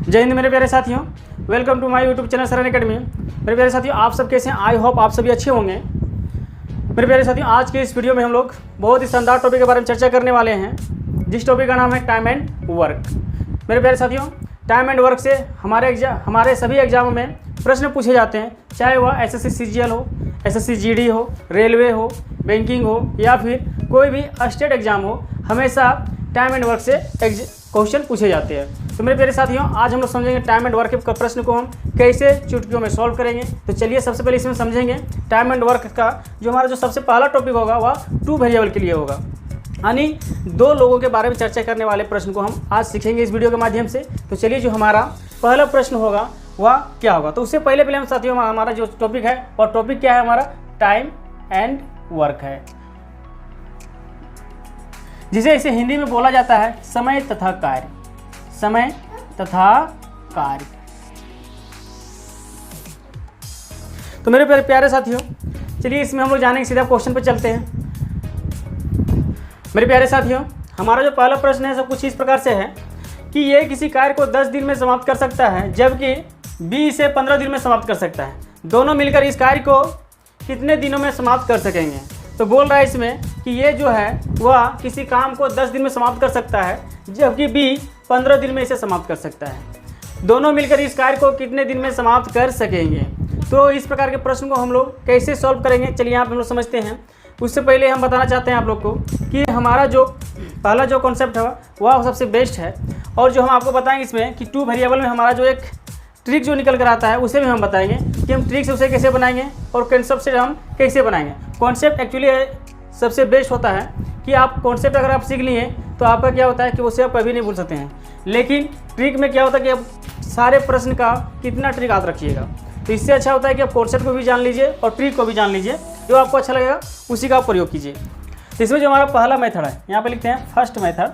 जय हिंद मेरे प्यारे साथियों, welcome to my YouTube channel Saran academy. मेरे प्यारे साथियों, आप सब कैसे हैं? आई होप आप सभी अच्छे होंगे। मेरे प्यारे साथियों, आज के इस वीडियो में हम लोग बहुत ही शानदार टॉपिक के बारे में चर्चा करने वाले हैं, जिस टॉपिक का नाम है टाइम एंड वर्क। मेरे प्यारे साथियों, टाइम एंड वर्क से हमारे सभी एग्जामों में प्रश्न पूछे जाते हैं, चाहे वह SSC CGL हो, SSC GD हो, रेलवे हो, बैंकिंग हो या फिर कोई भी स्टेट एग्जाम हो, हमेशा टाइम एंड वर्क से क्वेश्चन पूछे जाते हैं। तो मेरे प्यारे साथियों, आज हम लोग समझेंगे टाइम एंड वर्क के प्रश्न को हम कैसे चुटकियों में सॉल्व करेंगे। तो चलिए सबसे पहले इसमें समझेंगे टाइम एंड वर्क का जो सबसे पहला टॉपिक होगा वह 2 वेरिएबल के लिए होगा, यानी 2 लोगों के बारे में चर्चा करने वाले प्रश्न को हम आज सीखेंगे इस वीडियो के माध्यम से। तो चलिए जो हमारा पहला प्रश्न होगा वह क्या होगा। तो उससे पहले हम साथियों हमारा जो टॉपिक है और टॉपिक क्या है, हमारा टाइम एंड वर्क है, जिसे इसे हिंदी में बोला जाता है समय तथा कार्य। समय तथा कार्य। तो मेरे प्यारे साथियों, चलिए इसमें हम लोग जानेंगे, सीधा क्वेश्चन पे चलते हैं। मेरे प्यारे साथियों, हमारा जो पहला प्रश्न है सब कुछ इस प्रकार से है कि ये किसी कार्य को 10 दिन में समाप्त कर सकता है, जबकि बी इसे 15 दिन में समाप्त कर सकता है। दोनों मिलकर इस कार्य को कितने दिनों में समाप्त कर सकेंगे? तो बोल रहा है इसमें कि ये जो है वह किसी काम को 10 दिन में समाप्त कर सकता है, जबकि बी 15 दिन में इसे समाप्त कर सकता है। दोनों मिलकर इस कार्य को कितने दिन में समाप्त कर सकेंगे? तो इस प्रकार के प्रश्न को हम लोग कैसे सॉल्व करेंगे, चलिए यहाँ पर हम लोग समझते हैं। उससे पहले हम बताना चाहते हैं आप लोग को कि हमारा जो पहला जो कॉन्सेप्ट है वह सबसे बेस्ट है, और जो हम आपको बताएंगे इसमें कि 2 वेरिएबल में हमारा जो एक ट्रिक जो निकल कर आता है उसे भी हम बताएंगे कि हम ट्रिक से उसे कैसे बनाएंगे और कॉन्सेप्ट से हम कैसे बनाएंगे। कॉन्सेप्ट एक्चुअली सबसे बेस्ट होता है कि आप कॉन्सेप्ट अगर आप सीख लिए तो आपका क्या होता है कि उसे आप कभी नहीं भूल सकते हैं, लेकिन ट्रिक में क्या होता है कि आप सारे प्रश्न का कितना ट्रिक याद रखिएगा। तो इससे अच्छा होता है कि आप कॉन्सेप्ट को भी जान लीजिए और ट्रिक को भी जान लीजिए, जो आपको अच्छा लगेगा उसी का आप प्रयोग कीजिए। तो इसमें जो हमारा पहला मेथड है, यहाँ पे लिखते हैं फर्स्ट मेथड।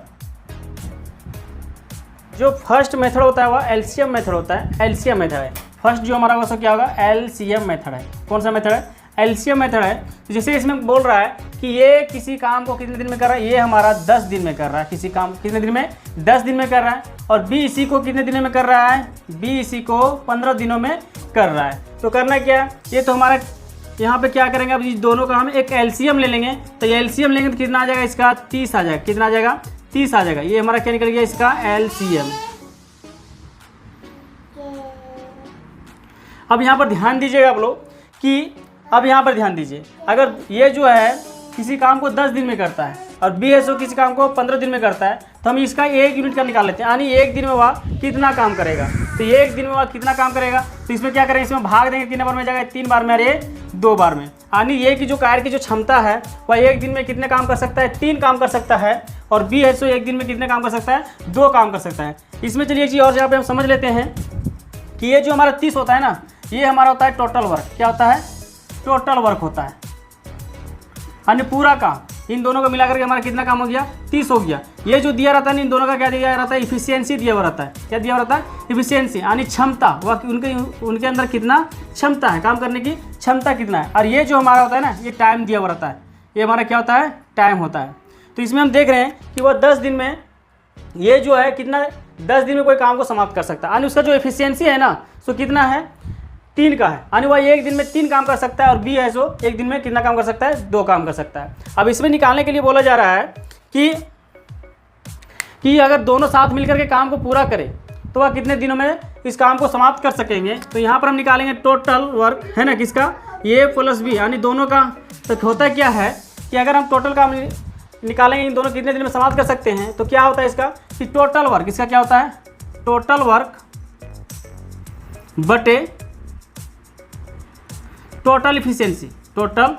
जो फर्स्ट मेथड होता है वह LCM मेथड होता है। LCM मेथड है फर्स्ट जो हमारा वह क्या होगा, LCM मेथड है। कौन सा मेथड है? LCM मेथड है। तो जैसे इसमें बोल रहा है कि ये किसी काम को कितने दिन में कर रहा है, ये हमारा 10 दिन में कर रहा है। किसी काम कितने दिन में? 10 दिन में कर रहा है। और बी इसी को कितने दिनों में कर रहा है? बी इसी को 15 दिनों में कर रहा है। तो करना क्या है, ये तो हमारा यहाँ पे क्या करेंगे, अब इस दोनों का हम एक LCM ले लेंगे। तो ये LCM लेंगे तो कितना आ जाएगा, इसका 30 आ जाएगा। कितना आ जाएगा? 30 आ जाएगा। ये हमारा क्या निकल गया, इसका LCM। अब यहाँ पर ध्यान दीजिएगा आप लोग कि अब यहाँ पर ध्यान दीजिए, अगर ये जो है किसी काम को 10 दिन में करता है और बी है सो किसी काम को 15 दिन में करता है, तो हम इसका 1 यूनिट का निकाल लेते हैं, यानी 1 दिन में वह कितना काम करेगा। तो 1 दिन में वह कितना काम करेगा, तो इसमें क्या करेंगे, इसमें भाग देंगे। कितने बार में जाएगा? 3 बार में, और ये 2 बार में। यानी ये कि जो कार्य की जो क्षमता है वह 1 दिन में कितने काम कर सकता है? 3 काम कर सकता है। और बी है सो 1 दिन में कितने काम कर सकता है? 2 काम कर सकता है। इसमें चलिए एक चीज़ और यहाँ पे हम समझ लेते हैं कि ये जो हमारा 30 होता है ना, ये हमारा होता है टोटल वर्क। क्या होता है? टोटल वर्क होता है, यानी पूरा काम। इन दोनों को मिलाकर के हमारा कितना काम हो गया? 30 हो गया। ये जो दिया रहता है इन दोनों का क्या दिया रहता है? इफिशियंसी दिया हुआ रहता है। क्या दिया हुआ रहता है? इफिशियंसी, यानी क्षमता। वह उनके अंदर कितना क्षमता है, काम करने की क्षमता कितना है। और ये जो हमारा होता है ना, ये टाइम दिया हुआ रहता है। ये हमारा क्या होता है? टाइम होता है। तो इसमें हम देख रहे हैं कि वह 10 दिन में ये जो है कितना, 10 दिन में कोई काम को समाप्त कर सकता है। यानी उसका जो एफिशिएंसी है ना, सो कितना है? 3 का है। यानी वह 1 दिन में 3 काम कर सकता है, और बी है सो 1 दिन में कितना काम कर सकता है? 2 काम कर सकता है। अब इसमें निकालने के लिए बोला जा रहा है कि अगर दोनों साथ मिलकर के काम को पूरा करें तो वह कितने दिनों में इस काम को समाप्त कर सकेंगे। तो यहाँ पर हम निकालेंगे टोटल वर्क, है ना, किसका? ए प्लस बी, यानी दोनों का। तो होता क्या है कि अगर हम टोटल काम निकालेंगे इन दोनों कितने दिन में समाप्त कर सकते हैं, तो क्या होता है इसका कि टोटल वर्क, इसका क्या होता है? टोटल वर्क बटे total efficiency. Total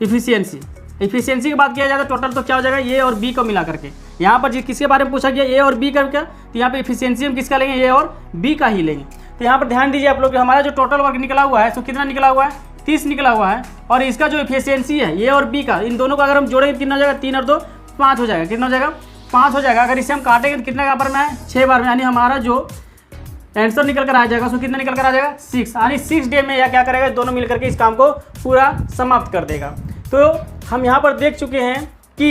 efficiency, efficiency की बात किया जाए तो टोटल तो क्या हो जाएगा? ए और बी को मिला करके। यहाँ पर किसके बारे में पूछा गया? ए और बी करके। तो यहाँ पे इफिशियंसी हम किसका लेंगे? ए और बी का ही लेंगे। तो यहाँ पर ध्यान दीजिए आप लोग, हमारा जो टोटल वर्क निकला हुआ है सो कितना निकला हुआ है? 30 निकला हुआ है। और इसका जो इफिशियंसी है ए और बी का, इन दोनों को अगर हम जोड़ेंगे कितना हो जाएगा? 3 और 2 5 हो जाएगा। कितना हो जाएगा? 5 हो जाएगा। अगर इसे हम काटेंगे तो कितने बार में है? 6 बार में। यानी हमारा जो आंसर निकल कर आ जाएगा उसको कितना निकल कर आ जाएगा? 6। यानी 6 डे में या क्या करेगा, दोनों मिलकर के इस काम को पूरा समाप्त कर देगा। तो हम यहाँ पर देख चुके हैं कि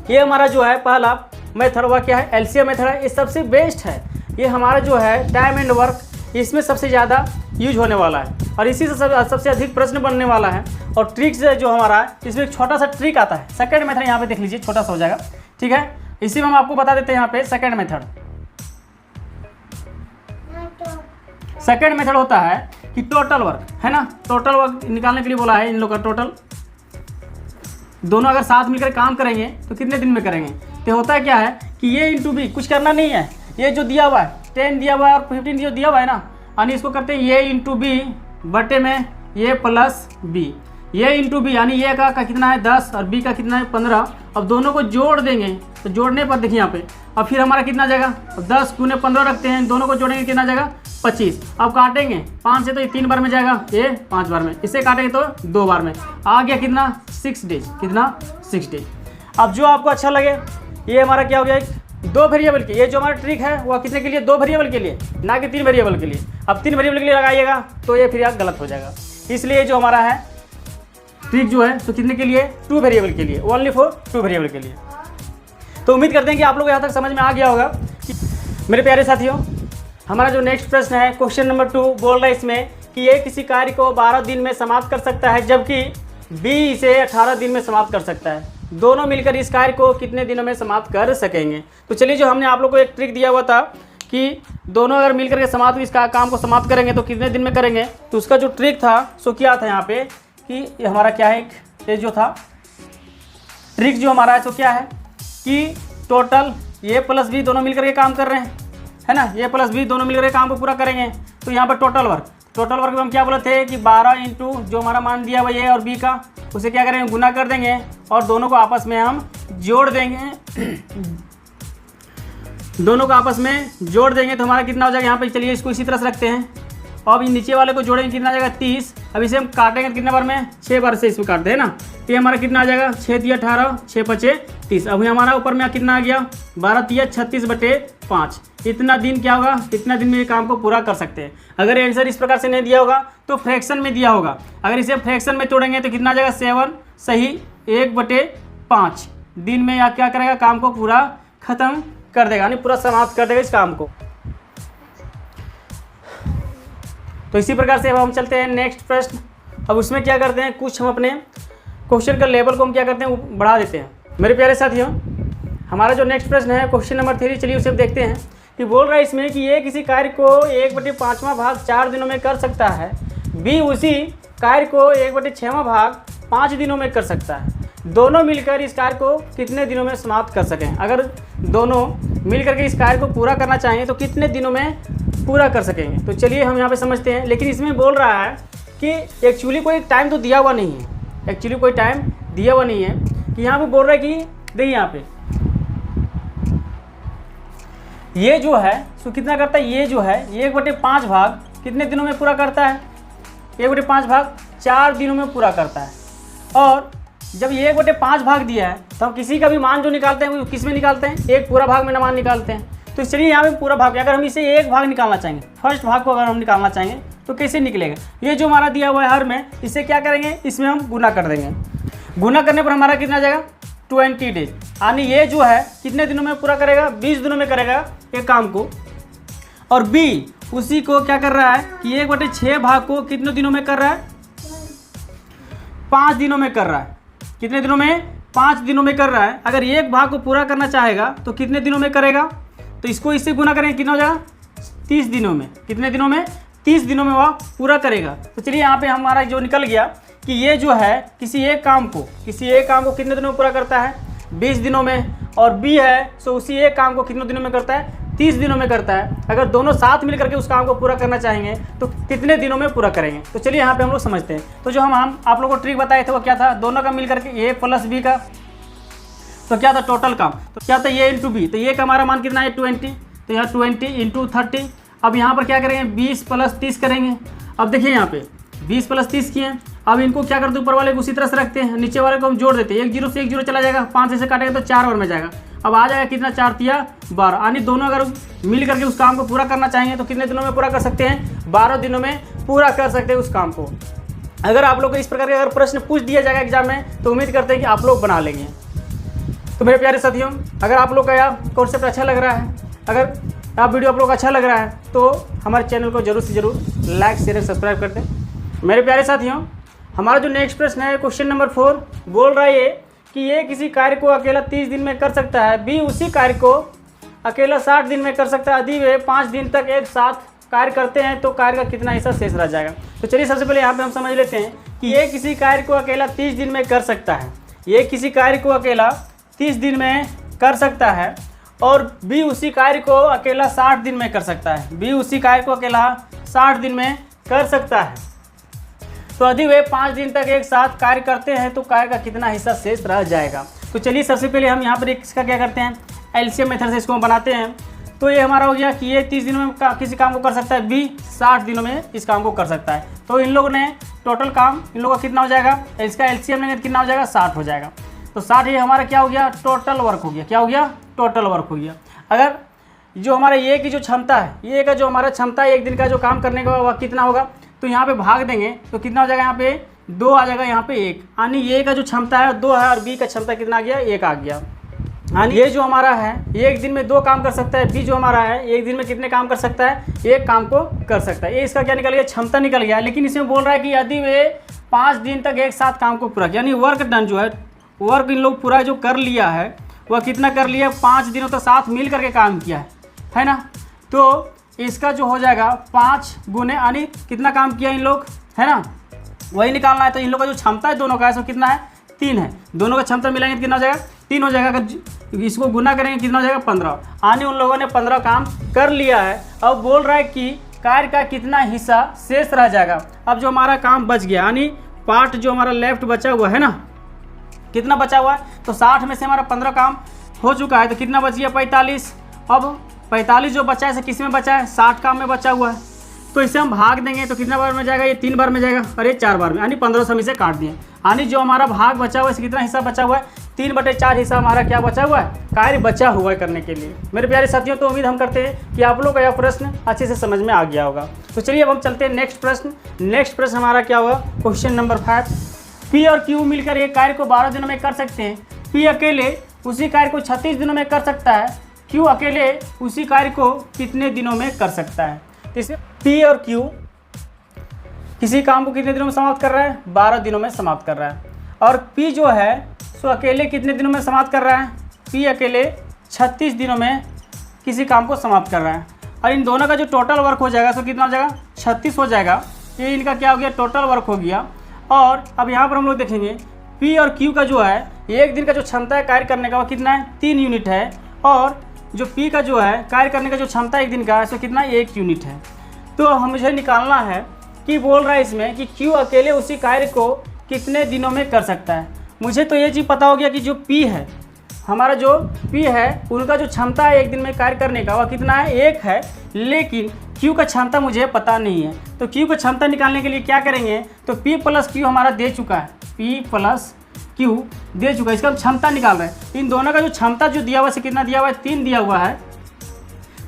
ये हमारा जो है पहला मेथड हुआ क्या है? LCM मेथड है। ये सबसे बेस्ट है। ये हमारा जो है टाइम एंड वर्क, इसमें सबसे ज़्यादा यूज होने वाला है और इसी से सबसे अधिक प्रश्न बनने वाला है। और ट्रिक्स जो हमारा है, इसमें एक छोटा सा ट्रिक आता है। सेकंड मेथड यहाँ पे देख लीजिए, छोटा सा हो जाएगा, ठीक है। इसी में हम आपको बता देते हैं यहाँ पे सेकंड मेथड। सेकंड मेथड होता है कि टोटल वर्क, है ना। टोटल वर्क निकालने के लिए बोला है इन लोग का। टोटल दोनों अगर साथ मिलकर काम करेंगे तो कितने दिन में करेंगे। तो होता है क्या है कि ये इंटू बी, कुछ करना नहीं है, ये जो दिया हुआ है 10 दिया हुआ है और 15 जो दिया हुआ है ना, यानी इसको करते हैं ये इंटू बी बटे में ये प्लस बी। ये इंटू बी यानी ये का कितना है 10 और बी का कितना है 15। अब दोनों को जोड़ देंगे तो जोड़ने पर देखिए यहाँ पे, अब फिर हमारा कितना जाएगा 10 गुने 15 रखते हैं, दोनों को जोड़ेंगे कितना जाएगा 25। अब काटेंगे 5 से तो ये 3 बार में जाएगा, ये 5 बार में, इसे काटेंगे तो 2 बार में, आ गया कितना 6 डेज, कितना 6 डेज। अब जो आपको अच्छा लगे, ये हमारा क्या हो गया 2 वेरिएबल के, ये जो हमारा ट्रिक है वो कितने के लिए 2 वेरिएबल के लिए, ना कि 3 वेरिएबल के लिए। अब 3 वेरिएबल के लिए लगाइएगा तो ये फिर गलत हो जाएगा, इसलिए जो हमारा है ट्रिक जो है तो कितने के लिए 2 वेरिएबल के लिए, ओनली फॉर 2 वेरिएबल के लिए। तो उम्मीद करते हैं कि आप लोग यहाँ तक समझ में आ गया होगा। मेरे प्यारे साथियों, हमारा जो नेक्स्ट प्रश्न है क्वेश्चन नंबर 2 बोल रहा है इसमें कि ये किसी कार्य को 12 दिन में समाप्त कर सकता है जबकि बी इसे 18 दिन में समाप्त कर सकता है। दोनों मिलकर इस कार्य को कितने दिनों में समाप्त कर सकेंगे। तो चलिए, जो हमने आप लोग को एक ट्रिक दिया हुआ था कि दोनों अगर मिलकर के समाप्त इस काम को समाप्त करेंगे तो कितने दिन में करेंगे, तो उसका जो ट्रिक था सो क्या था यहाँ पे कि हमारा क्या है, ये जो था ट्रिक जो हमारा है तो क्या है कि टोटल ये प्लस बी दोनों मिलकर के काम कर रहे हैं, है ना। ये प्लस बी दोनों मिलकर के काम को पूरा करेंगे। तो यहाँ पर टोटल वर्क में हम क्या बोले थे कि 12 इंटू जो हमारा मान दिया हुआ ये और बी का, उसे क्या करेंगे गुना कर देंगे और दोनों को आपस में हम जोड़ देंगे। दोनों को आपस में जोड़ देंगे तो हमारा कितना हो जाएगा यहाँ पे। चलिए इसको इसी तरह से रखते हैं। अब नीचे वाले को जोड़ेंगे कितना आ जाएगा 30। अब इसे हम काटेंगे कितने बार में 6 बार से इसमें काटते हैं ना। तो ये हमारा कितना आ जाएगा 6 × 18 6 × 5 = 30। अभी हमारा ऊपर में कितना आ गया 12 × 36/5। इतना दिन क्या होगा, इतना दिन में ये काम को पूरा कर सकते हैं। अगर आंसर इस प्रकार से नहीं दिया होगा तो फ्रैक्शन में दिया होगा। अगर इसे फ्रैक्शन में तोड़ेंगे तो कितना आ जाएगा 7 सही 1/5 दिन में या क्या करेगा काम को पूरा खत्म कर देगा, यानी पूरा समाप्त कर देगा इस काम को। तो इसी प्रकार से अब हम चलते हैं नेक्स्ट प्रश्न। अब उसमें क्या करते हैं, कुछ हम अपने क्वेश्चन का लेवल को हम क्या करते हैं बढ़ा देते हैं। मेरे प्यारे साथियों, हमारा जो नेक्स्ट प्रश्न है क्वेश्चन नंबर 3, चलिए उसे देखते हैं कि बोल रहा है इसमें कि ये किसी कार्य को 1/5वां भाग 4 दिनों में कर सकता है, बी उसी कार्य को 1/6वां भाग 5 दिनों में कर सकता है। दोनों मिलकर इस कार्य को कितने दिनों में समाप्त कर सकें। अगर दोनों मिलकर के इस कार्य को पूरा करना चाहें तो कितने दिनों में पूरा कर सकेंगे। तो चलिए हम यहाँ पे समझते हैं। लेकिन इसमें बोल रहा है कि एक्चुअली कोई टाइम तो दिया हुआ नहीं है, एक्चुअली कोई टाइम दिया हुआ नहीं है कि यहाँ पे बोल रहा है कि देखिए यहाँ पे ये जो है सो कितना करता है, ये जो है 1/5 भाग कितने दिनों में पूरा करता है, 1/5 भाग 4 दिनों में पूरा करता है। और जब ये 1/5 भाग दिया है तो हम किसी का भी मान जो निकालते हैं वो किस में निकालते हैं, एक पूरा भाग में ना मान निकालते हैं। तो चलिए यहाँ पे पूरा भाग, अगर हम इसे एक भाग निकालना चाहेंगे, फर्स्ट भाग को अगर हम निकालना चाहेंगे तो कैसे निकलेगा। ये जो हमारा दिया हुआ है हर में, इसे क्या करेंगे, इसमें हम गुना कर देंगे। गुना करने पर हमारा कितना जाएगा 20 डेज, यानी ये जो है कितने दिनों में पूरा करेगा, 20 दिनों में करेगा एक काम को। और बी उसी को क्या कर रहा है कि 1/6 भाग को कितने दिनों में कर रहा है, 5 दिनों में कर रहा है। कितने दिनों में, 5 दिनों में कर रहा है। अगर एक भाग को पूरा करना चाहेगा तो कितने दिनों में करेगा, तो इसको इससे गुना करेंगे कितना हो जाएगा 30 दिनों में। कितने दिनों में, 30 दिनों में वह पूरा करेगा। तो चलिए यहाँ पे हमारा जो निकल गया कि ये जो है किसी एक काम को कितने दिनों में पूरा करता है, 20 दिनों में। और बी है सो उसी एक काम को कितने दिनों में करता है, 30 दिनों में करता है। अगर दोनों साथ मिल करके उस काम को पूरा करना चाहेंगे तो कितने दिनों में पूरा करेंगे। तो चलिए यहाँ पे हम लोग समझते हैं। तो जो हम आप लोगों को ट्रिक बताए थे वो क्या था, दोनों का मिल करके ए प्लस बी का तो क्या था टोटल काम, तो क्या था ये इंटू बी। तो ये का हमारा मान कितना है 20, तो यहाँ 20 × 30। अब यहाँ पर क्या करेंगे 20 + 30 करेंगे। अब देखिए यहाँ पे 20 + 30 किए। अब इनको क्या करते हैं, ऊपर वाले को उसी तरह से रखते हैं, नीचे वाले को हम जोड़ देते हैं। 1 0 से 1 0 चला जाएगा, 5 से काटेंगे तो 4 बार में जाएगा। अब आ जाएगा कितना 4 × 12, यानी दोनों अगर मिल करके उस काम को पूरा करना चाहेंगे तो कितने दिनों में पूरा कर सकते हैं, 12 दिनों में पूरा कर सकते हैं उस काम को। अगर आप लोग को इस प्रकार के अगर प्रश्न पूछ दिया जाएगा एग्जाम में तो उम्मीद करते हैं कि आप लोग बना लेंगे। तो मेरे प्यारे साथियों, अगर आप लोग का यह कॉन्सेप्ट अच्छा लग रहा है, अगर आप वीडियो आप लोग अच्छा लग रहा है तो हमारे चैनल को जरूर से जरूर लाइक शेयर सब्सक्राइब कर दें। मेरे प्यारे साथियों, हमारा जो नेक्स्ट प्रश्न है क्वेश्चन नंबर 4 बोल रहा है कि ए किसी कार्य को अकेला 30 दिन में कर सकता है, बी उसी कार्य को अकेला 60 दिन में कर सकता है। यदि वे 5 दिन तक एक साथ कार्य करते हैं तो कार्य का कितना हिस्सा शेष रह जाएगा। तो चलिए सबसे पहले यहाँ पे हम समझ लेते हैं कि ये किसी कार्य को अकेला 30 दिन में कर सकता है, ये किसी कार्य को अकेला 30 दिन में कर सकता है, और बी उसी कार्य को अकेला 60 दिन में कर सकता है, बी उसी कार्य को अकेला 60 दिन में कर सकता है। तो यदि वे 5 दिन तक एक साथ कार्य करते हैं तो कार्य का कितना हिस्सा शेष रह जाएगा। तो चलिए सबसे पहले हम यहाँ पर इसका क्या करते हैं, एलसीएम मेथड से इसको हम बनाते हैं। तो ये हमारा हो गया कि ये 30 दिनों में किसी काम को कर सकता है, बी 60 दिनों में इस काम को कर सकता है। तो इन लोगों ने टोटल काम इन लोगों का कितना हो जाएगा, इसका एलसीएम लेंगे तो कितना हो जाएगा, 60 हो जाएगा। तो 60 ये हमारा क्या हो गया, टोटल वर्क हो गया। क्या हो गया, टोटल वर्क हो गया। अगर जो हमारा ये की जो क्षमता है, ये का जो हमारा क्षमता है एक दिन का जो काम करने का वह कितना होगा, तो यहाँ पे भाग देंगे तो कितना हो जाएगा, यहाँ पे 2 आ जाएगा, यहाँ पे 1, यानी ये का जो क्षमता है 2 है और बी का क्षमता कितना आ गया, 1 आ गया। यानी ये जो हमारा है ये एक दिन में 2 काम कर सकता है, बी जो हमारा है एक दिन में कितने काम कर सकता है, 1 काम को कर सकता है। ये इसका क्या निकल गया, क्षमता निकल गया। लेकिन इसमें बोल रहा है कि यदि वे 5 दिन तक एक साथ काम को पूरा, यानी वर्क डन जो है, वर्क इन लोग पूरा जो कर लिया है वह कितना कर लिया, 5 दिनों तक साथ मिल करके काम किया है ना। तो इसका जो हो जाएगा 5 गुने, यानी कितना काम किया इन लोग, है ना, वही निकालना है। तो इन लोग का जो क्षमता है दोनों का, इसमें कितना है, 3 है। दोनों का क्षमता मिलाएंगे तो कितना हो जाएगा, 3 हो जाएगा। अगर इसको गुना करेंगे कितना हो जाएगा, 15, यानी उन लोगों ने 15 काम कर लिया है। अब बोल रहा है कि कार्य का कितना हिस्सा शेष रह जाएगा। अब जो हमारा काम बच गया, यानी पार्ट जो हमारा लेफ्ट बचा हुआ है ना, कितना बचा हुआ है, तो 60 में से हमारा 15 काम हो चुका है, तो कितना बच गया, 45। अब 45 जो बचा है किस में बचा है, 60 काम में बचा हुआ है। तो इसे हम भाग देंगे तो कितना बार में जाएगा, ये 3 बार में जाएगा और ये 4 बार में, यानी 1500 से काट दिए। यानी जो हमारा भाग बचा हुआ है कितना हिस्सा बचा हुआ है, 3/4 हिस्सा हमारा क्या बचा हुआ है, कार्य बचा हुआ है करने के लिए। मेरे प्यारे साथियों, तो उम्मीद हम करते हैं कि आप लोग का यह प्रश्न अच्छे से समझ में आ गया होगा। तो चलिए अब हम चलते हैं नेक्स्ट प्रश्न। नेक्स्ट प्रश्न हमारा क्या होगा, क्वेश्चन नंबर 5। पी और क्यू मिलकर एक कार्य को 12 दिनों में कर सकते हैं। पी अकेले उसी कार्य को 36 दिनों में कर सकता है, क्यू अकेले उसी कार्य को कितने दिनों में कर सकता है। इसमें पी और क्यू किसी काम को कितने दिनों में समाप्त कर रहा है, 12 दिनों में समाप्त कर रहा है। और पी जो है सो अकेले कितने दिनों में समाप्त कर रहा है, पी अकेले 36 दिनों में किसी काम को समाप्त कर रहा है। और इन दोनों का जो टोटल वर्क हो जाएगा सो कितना हो जाएगा, 36 हो जाएगा। ये इनका क्या हो गया, टोटल वर्क हो गया। और अब यहाँ पर हम लोग देखेंगे पी और क्यू का जो है एक दिन का जो क्षमता है कार्य करने का वो कितना है, 3 यूनिट है। और जो पी का जो है कार्य करने का जो क्षमता एक दिन का है सो कितना, 1 यूनिट है। तो हम मुझे निकालना है कि बोल रहा है इसमें कि क्यू अकेले उसी कार्य को कितने दिनों में कर सकता है। मुझे तो ये चीज़ पता हो गया कि जो पी है, हमारा जो पी है उनका जो क्षमता है एक दिन में कार्य करने का वह कितना है, 1 है। लेकिन क्यू का क्षमता मुझे पता नहीं है। तो क्यू का क्षमता निकालने के लिए क्या करेंगे, तो पी प्लस क्यू हमारा दे चुका है, पी प्लस क्यू दे चुका है, इसका हम क्षमता निकाल रहे हैं। इन दोनों का जो क्षमता जो दिया हुआ है कितना दिया हुआ है, 3 दिया हुआ है।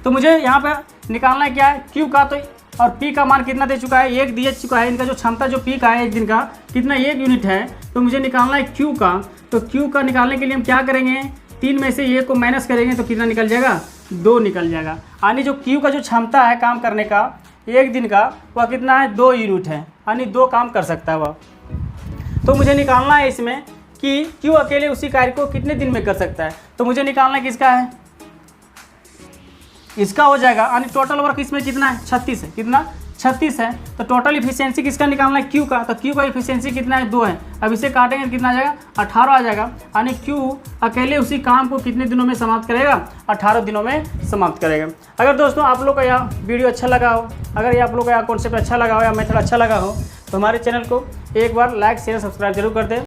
तो मुझे यहाँ पर निकालना है क्या है, क्यू का। तो और पी का मान कितना दे चुका है, 1 दिया चुका है। इनका जो क्षमता जो पी का है एक दिन का कितना, 1 यूनिट है। तो मुझे निकालना है क्यू का। तो क्यू का निकालने के लिए हम क्या करेंगे, 3 में से 1 को माइनस करेंगे तो कितना निकल जाएगा, 2 निकल जाएगा। यानी जो क्यू का जो क्षमता है काम करने का एक दिन का वह कितना है, 2 यूनिट है, यानी 2 काम कर सकता है वह। तो मुझे निकालना है इसमें कि क्यू अकेले उसी कार्य को कितने दिन में कर सकता है। तो मुझे निकालना है किसका है, इसका हो जाएगा। यानी टोटल वर्क इसमें कितना है, 36 है। कितना, 36 है। तो टोटल इफिशियंसी किसका निकालना है, क्यू का। तो क्यू का इफिशियंसी कितना है, 2 है। अब इसे काटेंगे तो कितना आ जाएगा, 18 आ जाएगा। यानी क्यू अकेले उसी काम को कितने दिनों में समाप्त करेगा, 18 दिनों में समाप्त करेगा। अगर दोस्तों आप लोग का यह वीडियो अच्छा लगा हो, अगर ये आप लोग का यह कॉन्सेप्ट अच्छा लगा हो या मेथड अच्छा लगा हो, तो हमारे चैनल को एक बार लाइक शेयर सब्सक्राइब जरूर कर दें।